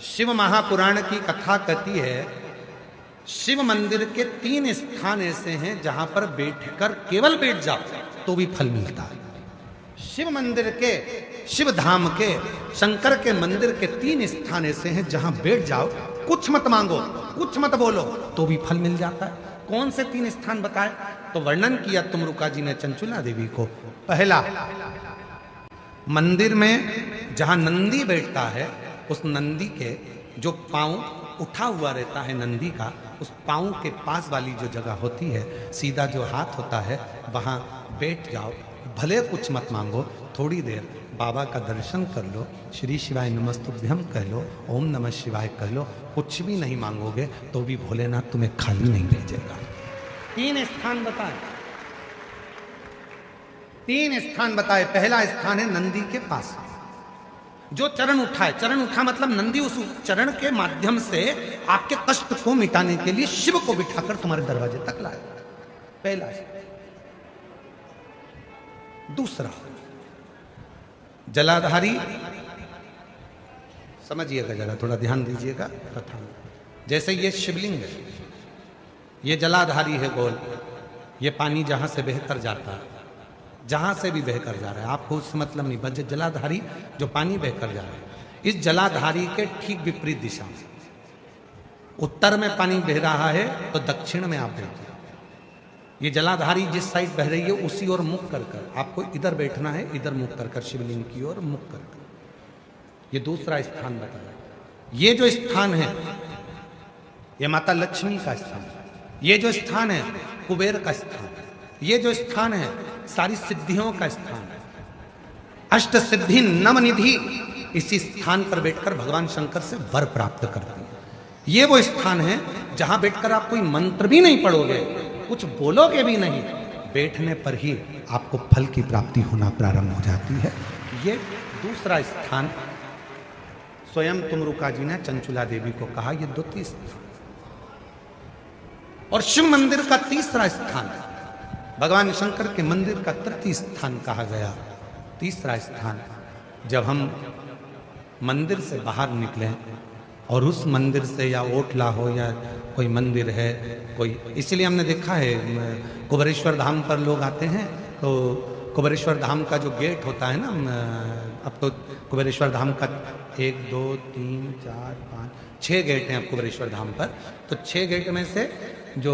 शिव महापुराण की कथा कहती है, शिव मंदिर के 3 स्थान ऐसे हैं जहां पर बैठकर केवल बैठ जाओ तो भी फल मिलता है। शिव मंदिर के, शिव धाम के, शंकर के मंदिर के 3 स्थान ऐसे हैं जहां बैठ जाओ, कुछ मत मांगो, कुछ मत बोलो तो भी फल मिल जाता है। कौन से 3 स्थान बताए? तो वर्णन किया तुमरुका जी ने चंचुला देवी को। पहला, मंदिर में जहां नंदी बैठता है, उस नंदी के जो पांव उठा हुआ रहता है नंदी का, उस पांव के पास वाली जो जगह होती है, सीधा जो हाथ होता है, वहां बैठ जाओ। भले कुछ मत मांगो, थोड़ी देर बाबा का दर्शन कर लो, श्री शिवाय नमस्तुभ्यम कह लो, ओम नमः शिवाय कह लो, कुछ भी नहीं मांगोगे तो भी भोलेनाथ तुम्हें खाली नहीं भेजेगा। 3 स्थान बताए, 3 स्थान बताए। पहला स्थान है नंदी के पास, जो चरण उठाए। चरण उठा मतलब नंदी उस चरण के माध्यम से आपके कष्ट को मिटाने के लिए शिव को बिठाकर तुम्हारे दरवाजे तक लाए। पहला। दूसरा, जलाधारी, समझिएगा जरा, थोड़ा ध्यान दीजिएगा कथा में। जैसे ये शिवलिंग है, ये जलाधारी है गोल, ये पानी जहां से बहकर जाता है, जहां से भी बहकर जा रहा है, आपको उससे मतलब नहीं, बस जलाधारी जो पानी बहकर जा रहा है, इस जलाधारी के ठीक विपरीत दिशा में, उत्तर में पानी बह रहा है तो दक्षिण में आप बैठिए। ये जलाधारी जिस साइड बह रही है उसी ओर मुख कर कर आपको इधर बैठना है, इधर मुख कर कर, शिवलिंग की ओर मुख कर कर। ये दूसरा स्थान बताया। ये जो स्थान है, ये माता लक्ष्मी का स्थान, ये जो स्थान है कुबेर का स्थान, ये जो स्थान है सारी सिद्धियों का स्थान है, अष्ट सिद्धि नवनिधि इसी स्थान पर बैठकर भगवान शंकर से वर प्राप्त करते हैं। ये वो स्थान है जहां बैठकर आप कोई मंत्र भी नहीं पढ़ोगे, कुछ बोलोगे भी नहीं, बैठने पर ही आपको फल की प्राप्ति होना प्रारंभ हो जाती है। ये दूसरा स्थान स्वयं तुमरुका जी ने चंचुला देवी को कहा, ये 2 स्थान। और शिव मंदिर का तीसरा स्थान, भगवान शंकर के मंदिर का तृतीय स्थान कहा गया। तीसरा स्थान, जब हम मंदिर से बाहर निकलें और उस मंदिर से, या ओटला हो या कोई मंदिर है कोई, इसलिए हमने देखा है कुबेरेश्वर धाम पर लोग आते हैं तो कुबेरेश्वर धाम का जो गेट होता है ना, अब तो कुबेरेश्वर धाम का 1 2 3 4 5 6 गेट हैं अब कुबेरेश्वर धाम पर। तो 6 गेट में से जो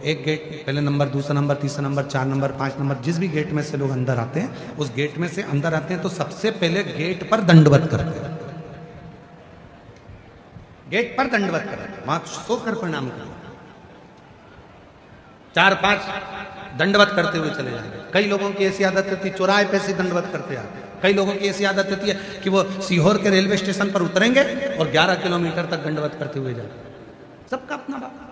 एक गेट, पहले नंबर, दूसरा नंबर, तीसरा नंबर, 4 नंबर, 5 नंबर, जिस भी गेट में से लोग अंदर आते हैं, उस गेट में से अंदर आते हैं तो सबसे पहले गेट पर दंडवत करते हैं, गेट पर दंडवत करें, वहां सोकर प्रणाम करें, 4-5 दंडवत करते हुए चले जाएंगे। कई लोगों की ऐसी आदत होती है चौराहे पे से दंडवत करते आते, कई लोगों की ऐसी आदत होती है कि वो सीहोर के रेलवे स्टेशन पर उतरेंगे और 11 किलोमीटर तक दंडवत करते हुए जाएंगे। सबका अपना बात।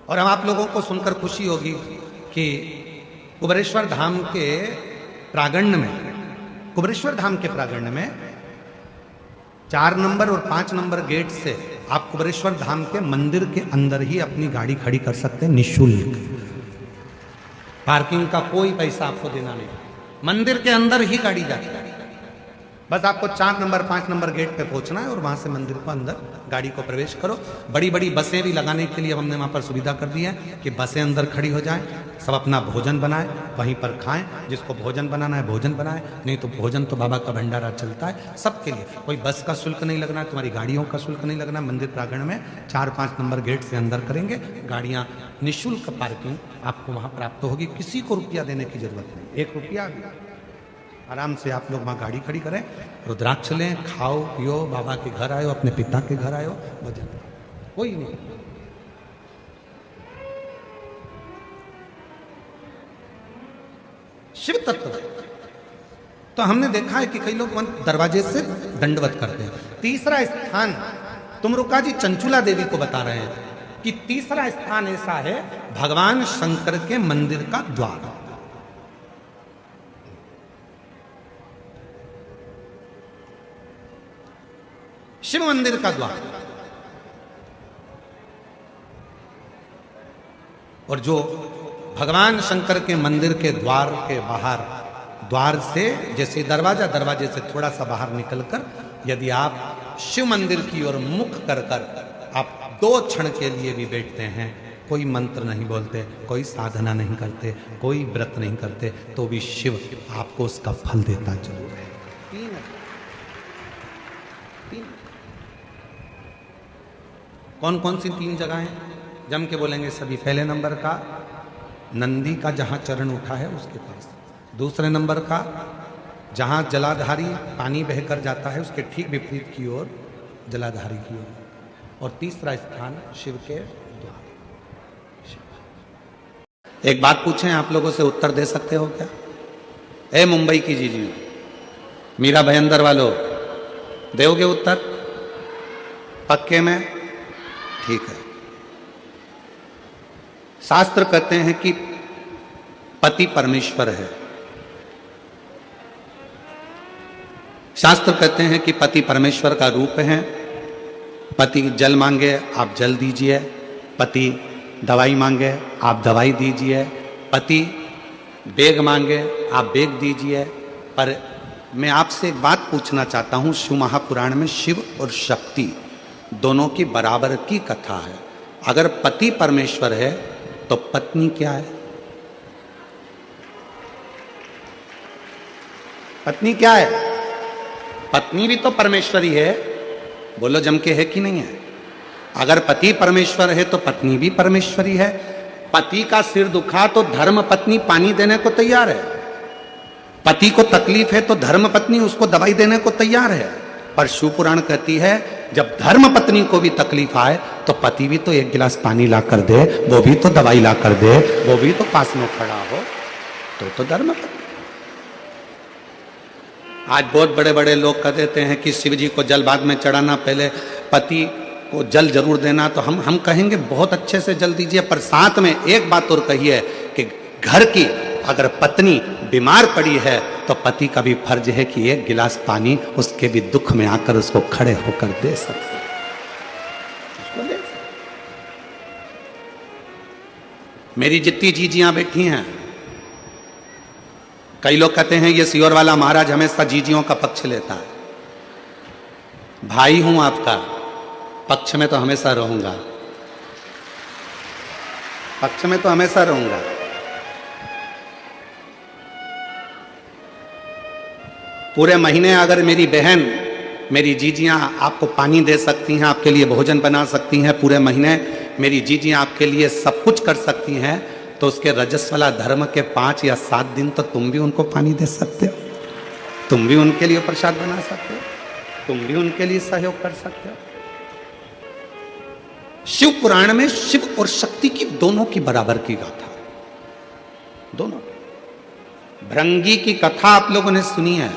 और हम आप लोगों को सुनकर खुशी होगी कि कुबेरेश्वर धाम के प्रांगण में, कुबेरेश्वर धाम के प्रांगण में 4 नंबर और 5 नंबर गेट से आप कुबेरेश्वर धाम के मंदिर के अंदर ही अपनी गाड़ी खड़ी कर सकते हैं निःशुल्क। पार्किंग का कोई पैसा आपको देना नहीं, मंदिर के अंदर ही गाड़ी जाती है। बस आपको 4 नंबर 5 नंबर गेट पे पहुंचना है और वहां से मंदिर को अंदर गाड़ी को प्रवेश करो। बड़ी बड़ी बसें भी लगाने के लिए हमने वहां पर सुविधा कर दी है कि बसें अंदर खड़ी हो जाएं, सब अपना भोजन बनाए, वहीं पर खाएं, जिसको भोजन बनाना है भोजन बनाए, नहीं तो भोजन तो बाबा का भंडारा चलता है सबके लिए। कोई बस का शुल्क नहीं लगना है, तुम्हारी गाड़ियों का शुल्क नहीं लगना है। मंदिर प्रांगण में 4-5 नंबर गेट से अंदर करेंगे, गाड़ियां निःशुल्क पार्किंग आपको वहां प्राप्त होगी, किसी को रुपया देने की जरूरत नहीं, 1 रुपया भी। आराम से आप लोग वहाँ गाड़ी खड़ी करें, रुद्राक्ष लें, खाओ पियो, बाबा के घर आयो, अपने पिता के घर आयो, भजन, कोई नहीं। शिव तत्व तो हमने देखा है कि कई लोग दरवाजे से दंडवत करते हैं। तीसरा स्थान तुमरुका जी चंचुला देवी को बता रहे हैं कि तीसरा स्थान ऐसा है, भगवान शंकर के मंदिर का द्वार। शिव मंदिर का द्वार, और जो भगवान शंकर के मंदिर के द्वार के बाहर द्वार से जैसे दरवाजा, दरवाजे से थोड़ा सा बाहर निकलकर यदि आप शिव मंदिर की ओर मुख कर आप 2 क्षण के लिए भी बैठते हैं, कोई मंत्र नहीं बोलते, कोई साधना नहीं करते, कोई व्रत नहीं करते, तो भी शिव आपको उसका फल देता जरूर है। 3 कौन कौन सी 3 जगहें जम के बोलेंगे सभी? पहले नंबर का नंदी का जहां चरण उठा है उसके पास, दूसरे नंबर का जहां जलाधारी पानी बहकर जाता है उसके ठीक विपरीत की ओर जलाधारी की ओर, और तीसरा स्थान शिव के द्वार। एक बात पूछें, आप लोगों से उत्तर दे सकते हो क्या? ए मुंबई की जीजी, मीरा भयंदर वालों, दोगे उत्तर? पक्के में? ठीक है। शास्त्र कहते हैं कि पति परमेश्वर है। शास्त्र कहते हैं कि पति परमेश्वर का रूप है। पति जल मांगे आप जल दीजिए, पति दवाई मांगे आप दवाई दीजिए, पति बेग मांगे आप बेग दीजिए। पर मैं आपसे एक बात पूछना चाहता हूं, शिव महापुराण में शिव और शक्ति दोनों की बराबर की कथा है। अगर पति परमेश्वर है तो पत्नी क्या है? पत्नी क्या है? पत्नी भी तो परमेश्वरी है। बोलो जम के, है कि नहीं है? अगर पति परमेश्वर है तो पत्नी भी परमेश्वरी है। पति का सिर दुखा तो धर्म पत्नी पानी देने को तैयार है। पति को तकलीफ है तो धर्म पत्नी उसको दवाई देने को तैयार है। पर शिव पुराण कहती है जब धर्म पत्नी को भी तकलीफ आए तो पति भी तो 1 गिलास पानी ला कर दे, वो भी तो दवाई ला कर दे, वो भी तो पास में खड़ा हो, तो धर्म पत्नी। आज बहुत बड़े बड़े लोग कह देते हैं कि शिव जी को जल बाद में चढ़ाना, पहले पति को जल जरूर देना। तो हम कहेंगे बहुत अच्छे से जल दीजिए, पर साथ में एक बात और कहिए कि घर की अगर पत्नी बीमार पड़ी है तो पति का भी फर्ज है कि 1 गिलास पानी उसके भी दुख में आकर उसको खड़े होकर दे सकते, उसको दे सकते। मेरी जितनी जीजियां बैठी हैं, कई लोग कहते हैं ये सियोर वाला महाराज हमेशा जीजियों का पक्ष लेता है। भाई हूं आपका, पक्ष में तो हमेशा रहूंगा, पक्ष में तो हमेशा रहूंगा। पूरे महीने अगर मेरी बहन, मेरी जीजियां आपको पानी दे सकती हैं, आपके लिए भोजन बना सकती हैं, पूरे महीने मेरी जीजियां आपके लिए सब कुछ कर सकती हैं, तो उसके रजस्वला धर्म के 5 या 7 दिन तो तुम भी उनको पानी दे सकते हो, तुम भी उनके लिए प्रसाद बना सकते हो, तुम भी उनके लिए सहयोग कर सकते हो। शिव पुराण में शिव और शक्ति की दोनों की बराबर की गाथा, दोनों। भृंगी की कथा आप लोगों ने सुनी है।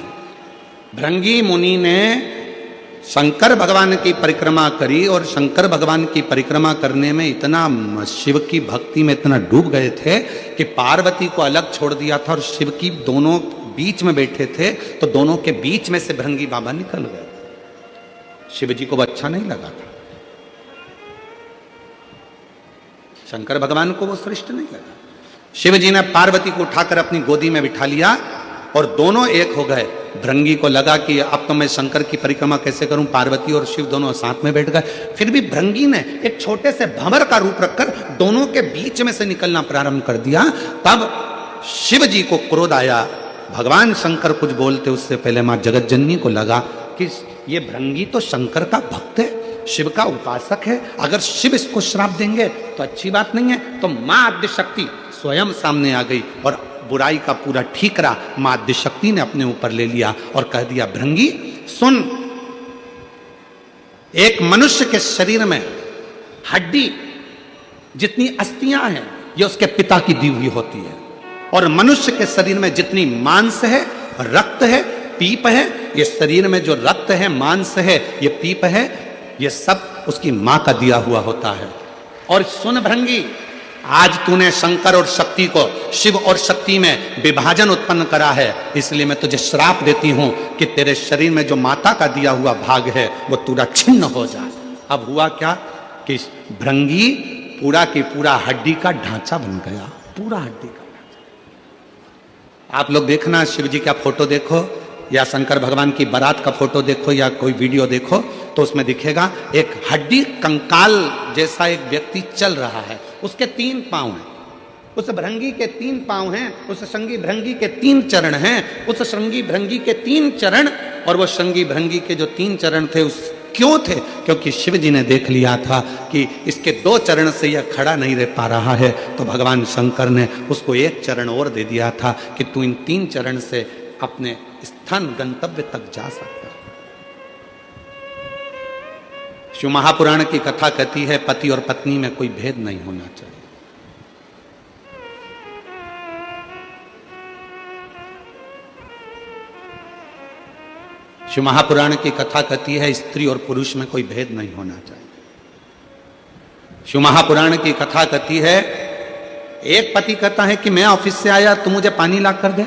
भृंगी मुनि ने शंकर भगवान की परिक्रमा करी और शंकर भगवान की परिक्रमा करने में इतना शिव की भक्ति में इतना डूब गए थे कि पार्वती को अलग छोड़ दिया था और शिव की दोनों बीच में बैठे थे, तो दोनों के बीच में से भृंगी बाबा निकल गए। शिव जी को अच्छा नहीं लगा था, शंकर भगवान को वो श्रेष्ठ नहीं लगा। शिव जी ने पार्वती को उठाकर अपनी गोदी में बिठा लिया और दोनों एक हो गए। भृंगी को लगा कि अब तो मैं शंकर की परिक्रमा कैसे करूं, पार्वती और शिव दोनों साथ में बैठ गए। फिर भी भृंगी ने एक छोटे से भंवर का रूप रखकर दोनों के बीच में से निकलना प्रारंभ कर दिया। तब शिव जी को क्रोध आया। भगवान शंकर कुछ बोलते उससे पहले मां जगतजननी को लगा कि ये भृंगी तो शंकर का भक्त है, शिव का उपासक है, अगर शिव इसको श्राप देंगे तो अच्छी बात नहीं है। तो मां आद्यशक्ति स्वयं सामने आ गई और बुराई का पूरा ठीकरा मां आद्यशक्ति ने अपने ऊपर ले लिया और कह दिया, भृंगी सुन, एक मनुष्य के शरीर में हड्डी जितनी अस्थियां हैं ये उसके पिता की दी हुई होती है, और मनुष्य के शरीर में जितनी मांस है, रक्त है, पीप है, ये शरीर में जो रक्त है, मांस है, ये पीप है, ये सब उसकी मां का दिया हुआ होता है। और सुन भृंगी, आज तूने शंकर और शक्ति को, शिव और शक्ति में विभाजन उत्पन्न करा है, इसलिए मैं तुझे श्राप देती हूं कि तेरे शरीर में जो माता का दिया हुआ भाग है वो पूरा छिन्न हो जाए। अब हुआ क्या कि भृंगी पूरा की पूरा हड्डी का ढांचा बन गया, पूरा हड्डी का ढांचा। आप लोग देखना, शिव जी का फोटो देखो या शंकर भगवान की बारात का फोटो देखो या कोई वीडियो देखो, तो उसमें दिखेगा एक हड्डी कंकाल जैसा एक व्यक्ति चल रहा है। उसके 3 पांव हैं, उस भृंगी के 3 पांव हैं, उस श्रृंगी भृंगी के 3 चरण हैं, उस श्रृंगी भृंगी के 3 चरण। और वो श्रृंगी भृंगी के जो 3 चरण थे उस क्यों थे? क्योंकि शिव जी ने देख लिया था कि इसके 2 चरण से यह खड़ा नहीं रह पा रहा है, तो भगवान शंकर ने उसको 1 चरण और दे दिया था कि तू इन 3 चरण से अपने स्थान गंतव्य तक जा सकता। शिव महापुराण की कथा कहती है पति और पत्नी में कोई भेद नहीं होना चाहिए। शिव महापुराण की कथा कहती है स्त्री और पुरुष में कोई भेद नहीं होना चाहिए। शिव महापुराण की कथा कहती है एक पति कहता है कि मैं ऑफिस से आया, तू मुझे पानी ला कर दे,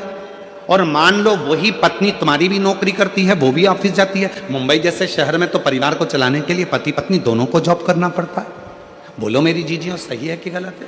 और मान लो वही पत्नी तुम्हारी भी नौकरी करती है, वो भी ऑफिस जाती है। मुंबई जैसे शहर में तो परिवार को चलाने के लिए पति पत्नी दोनों को जॉब करना पड़ता है। बोलो मेरी जीजियों, सही है कि गलत है?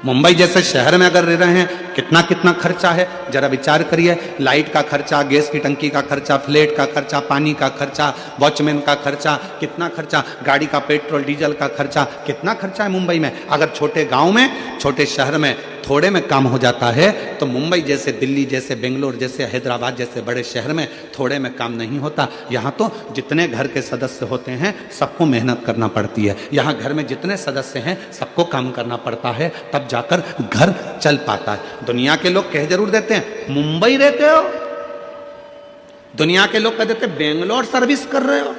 मुंबई जैसे शहर में अगर रह रहे हैं, कितना कितना खर्चा है, जरा विचार करिए। लाइट का खर्चा, गैस की टंकी का खर्चा, फ्लैट का खर्चा, पानी का खर्चा, वॉचमैन का खर्चा, कितना खर्चा, गाड़ी का पेट्रोल डीजल का खर्चा, कितना खर्चा है मुंबई में। अगर छोटे गांव में, छोटे शहर में थोड़े में काम हो जाता है, तो मुंबई जैसे, दिल्ली जैसे, बेंगलोर जैसे, हैदराबाद जैसे बड़े शहर में थोड़े में काम नहीं होता। यहाँ तो जितने घर के सदस्य होते हैं सबको मेहनत करना पड़ती है। यहाँ घर में जितने सदस्य हैं सबको काम करना पड़ता है, तब जाकर घर चल पाता है। दुनिया के लोग कह जरूर देते हैं मुंबई रहते हो, दुनिया के लोग कह देते बेंगलोर सर्विस कर रहे हो,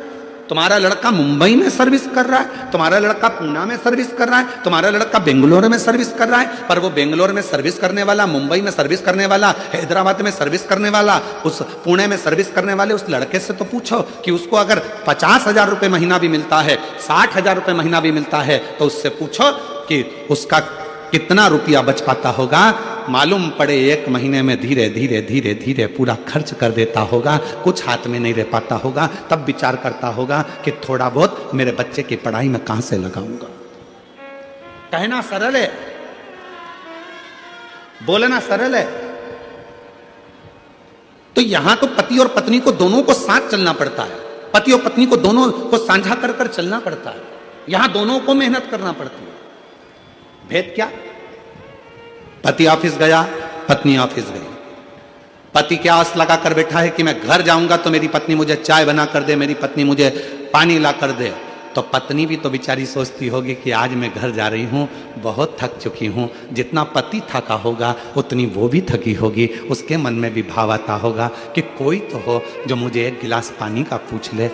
तुम्हारा लड़का मुंबई में सर्विस कर रहा है, तुम्हारा लड़का पूना में सर्विस कर रहा है, तुम्हारा लड़का बेंगलोर में सर्विस कर रहा है। पर वो बेंगलोर में सर्विस करने वाला, मुंबई में सर्विस करने वाला, हैदराबाद में सर्विस करने वाला, उस पुणे में सर्विस करने वाले उस लड़के से तो पूछो कि उसको अगर 50,000 रुपये महीना भी मिलता है, 60,000 रुपये महीना भी मिलता है, तो उससे पूछो कि उसका कितना रुपया बच पाता होगा। मालूम पड़े 1 महीने में धीरे धीरे धीरे धीरे पूरा खर्च कर देता होगा, कुछ हाथ में नहीं रह पाता होगा। तब विचार करता होगा कि थोड़ा बहुत मेरे बच्चे की पढ़ाई में कहां से लगाऊंगा। कहना सरल है, बोलना सरल है। तो यहां तो पति और पत्नी को दोनों को साथ चलना पड़ता है, पति और पत्नी को दोनों को साझा कर कर चलना पड़ता है। यहां दोनों को मेहनत करना पड़ती है। भेद क्या? पति ऑफिस गया, पत्नी ऑफिस गई। पति क्या आस लगा कर बैठा है कि मैं घर जाऊंगा तो मेरी पत्नी मुझे चाय बना कर दे, मेरी पत्नी मुझे पानी ला कर दे। तो पत्नी भी तो बेचारी सोचती होगी कि आज मैं घर जा रही हूं, बहुत थक चुकी हूं। जितना पति थका होगा उतनी वो भी थकी होगी। उसके मन में भी भाव आता होगा कि कोई तो हो जो मुझे 1 गिलास पानी का पूछ ले।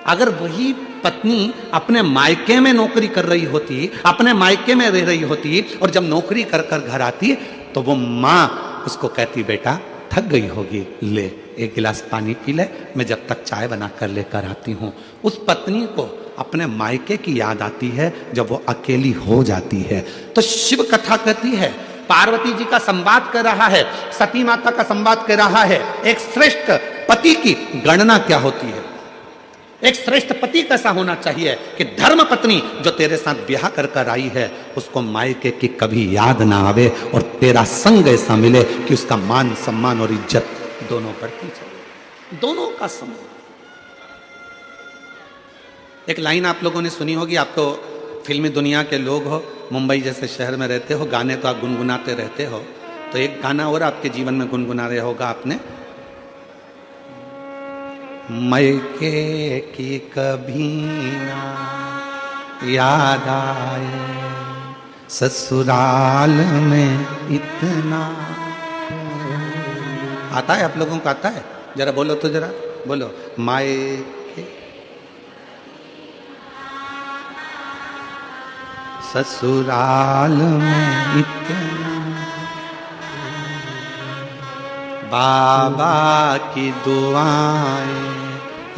अगर वही पत्नी अपने मायके में नौकरी कर रही होती, अपने मायके में रह रही होती, और जब नौकरी कर कर घर आती तो वो माँ उसको कहती बेटा थक गई होगी, ले 1 गिलास पानी पी ले, मैं जब तक चाय बना कर लेकर आती हूँ। उस पत्नी को अपने मायके की याद आती है जब वो अकेली हो जाती है। तो शिव कथा कहती है पार्वती जी का संवाद कर रहा है, सती माता का संवाद कर रहा है। एक श्रेष्ठ पति की गणना क्या होती है, एक श्रेष्ठ पति कैसा होना चाहिए कि धर्म पत्नी जो तेरे साथ ब्याह कर कर आई है उसको मायके की कभी याद ना आवे और तेरा संग ऐसा मिले कि उसका मान सम्मान और इज्जत दोनों बढ़ती चले, दोनों का सम्मान। एक लाइन आप लोगों ने सुनी होगी, आप तो फिल्मी दुनिया के लोग हो, मुंबई जैसे शहर में रहते हो, गाने तो आप गुनगुनाते रहते हो। तो एक गाना और आपके जीवन में गुनगुना रहे होगा आपने, मायके की कभी ना याद आए, ससुराल में इतना। आता है आप लोगों को? आता है? जरा बोलो तो, जरा बोलो। मायके ससुराल में इतना, बाबा की दुआएं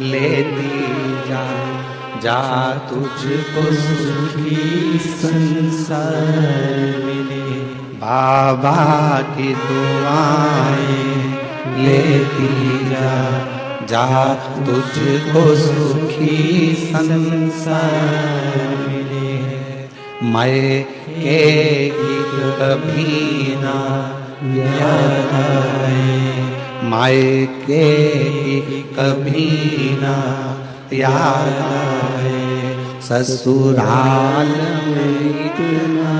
लेती जा, जा तुझको सुखी संसार मिले। बाबा की दुआएं लेती जा, जा तुझको सुखी संसार मिले। मायके की कभी ना याद आए, मायके कभी ना याद आए, ससुराल में इतना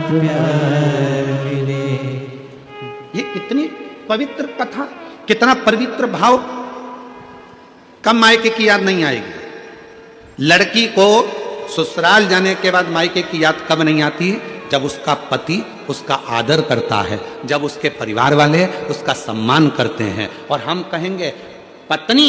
प्यार मिले। ये कितनी पवित्र कथा, कितना पवित्र भाव। कब मायके की याद नहीं आएगी? लड़की को ससुराल जाने के बाद मायके की याद कब नहीं आती? जब उसका पति उसका आदर करता है, जब उसके परिवार वाले उसका सम्मान करते हैं। और हम कहेंगे, पत्नी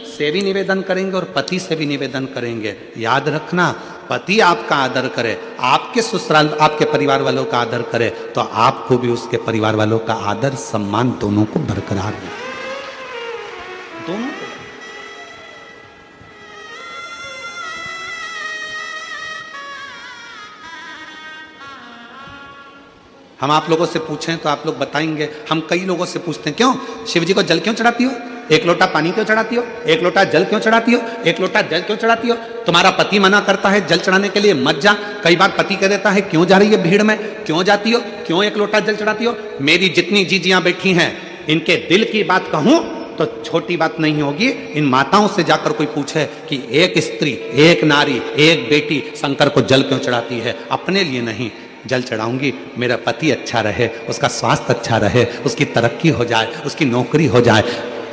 से भी निवेदन करेंगे और पति से भी निवेदन करेंगे, याद रखना, पति आपका आदर करे, आपके ससुराल आपके परिवार वालों का आदर करे, तो आपको भी उसके परिवार वालों का आदर सम्मान दोनों को बरकरार रहे, दोनों को। हम आप लोगों से पूछें तो आप लोग बताएंगे, हम कई लोगों से पूछते हैं, क्यों शिव जी को जल क्यों चढ़ाती हो? एक लोटा पानी क्यों चढ़ाती हो? एक लोटा जल क्यों चढ़ाती हो? एक लोटा जल क्यों चढ़ाती हो? तुम्हारा पति मना करता है जल चढ़ाने के लिए, मत जा। कई बार पति कह देता है, क्यों जा रही है भीड़ में, क्यों जाती हो, क्यों एक लोटा जल चढ़ाती हो? मेरी जितनी जीजियां बैठी हैं, इनके दिल की बात कहूं तो छोटी बात नहीं होगी। इन माताओं से जाकर कोई पूछे कि एक स्त्री, एक नारी, एक बेटी शंकर को जल क्यों चढ़ाती है? अपने लिए नहीं, जल चढ़ाऊंगी मेरा पति अच्छा रहे, उसका स्वास्थ्य अच्छा रहे, उसकी तरक्की हो जाए, उसकी नौकरी हो जाए।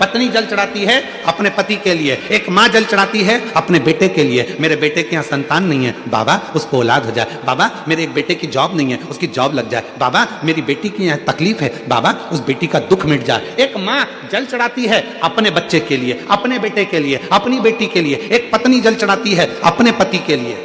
पत्नी जल चढ़ाती है अपने पति के लिए, एक माँ जल चढ़ाती है अपने बेटे के लिए, मेरे बेटे के यहाँ संतान नहीं है, बाबा उसको औलाद हो जाए, बाबा मेरे एक बेटे की जॉब नहीं है, उसकी जॉब लग जाए, बाबा मेरी बेटी की यहाँ तकलीफ है, बाबा उस बेटी का दुख मिट जाए। एक माँ जल चढ़ाती है अपने बच्चे के लिए, अपने बेटे के लिए, अपनी बेटी के लिए। एक पत्नी जल चढ़ाती है अपने पति के लिए।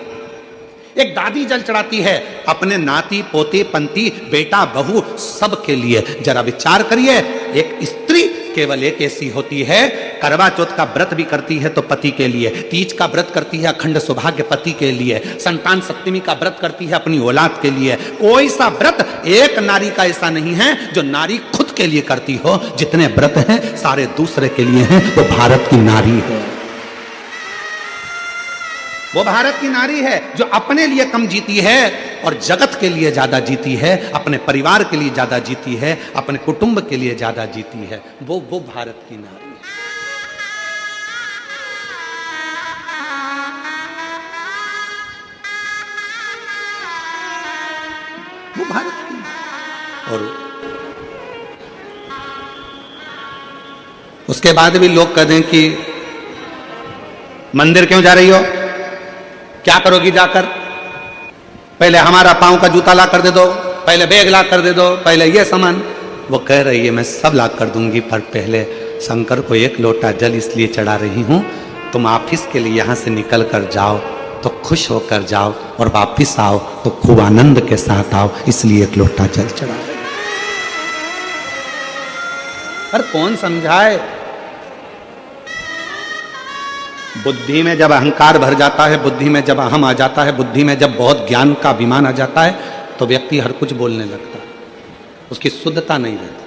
एक दादी जल चढ़ाती है अपने नाती पोते पंती बेटा बहू सब के लिए। जरा विचार करिए, एक स्त्री केवल एक ऐसी होती है, करवा चौथ का व्रत भी करती है तो पति के लिए, तीज का व्रत करती है अखंड सौभाग्य पति के लिए, संतान सप्तमी का व्रत करती है अपनी औलाद के लिए। कोई सा व्रत एक नारी का ऐसा नहीं है जो नारी खुद के लिए करती हो। जितने व्रत हैं सारे दूसरे के लिए हैं। वो भारत की नारी है, वो भारत की नारी है जो अपने लिए कम जीती है और जगत के लिए ज्यादा जीती है, अपने परिवार के लिए ज्यादा जीती है, अपने कुटुंब के लिए ज्यादा जीती है। वो भारत की नारी है। वो भारत की नारी। और उसके बाद भी लोग कह दें कि मंदिर क्यों जा रही हो, क्या करोगी जाकर, पहले हमारा पांव का जूता ला कर दे दो, पहले बैग ला कर दे दो, पहले ये सामान। वो कह रही है मैं सब ला कर दूंगी, पर पहले शंकर को एक लोटा जल इसलिए चढ़ा रही हूं, तुम ऑफिस के लिए यहां से निकल कर जाओ तो खुश होकर जाओ और वापिस आओ तो खूब आनंद के साथ आओ, इसलिए एक लोटा जल चढ़ा रही। पर कौन समझाए? बुद्धि में जब अहंकार भर जाता है, बुद्धि में जब अहम आ जाता है, बुद्धि में जब बहुत ज्ञान का अभिमान आ जाता है, तो व्यक्ति हर कुछ बोलने लगता है, उसकी शुद्धता नहीं रहती।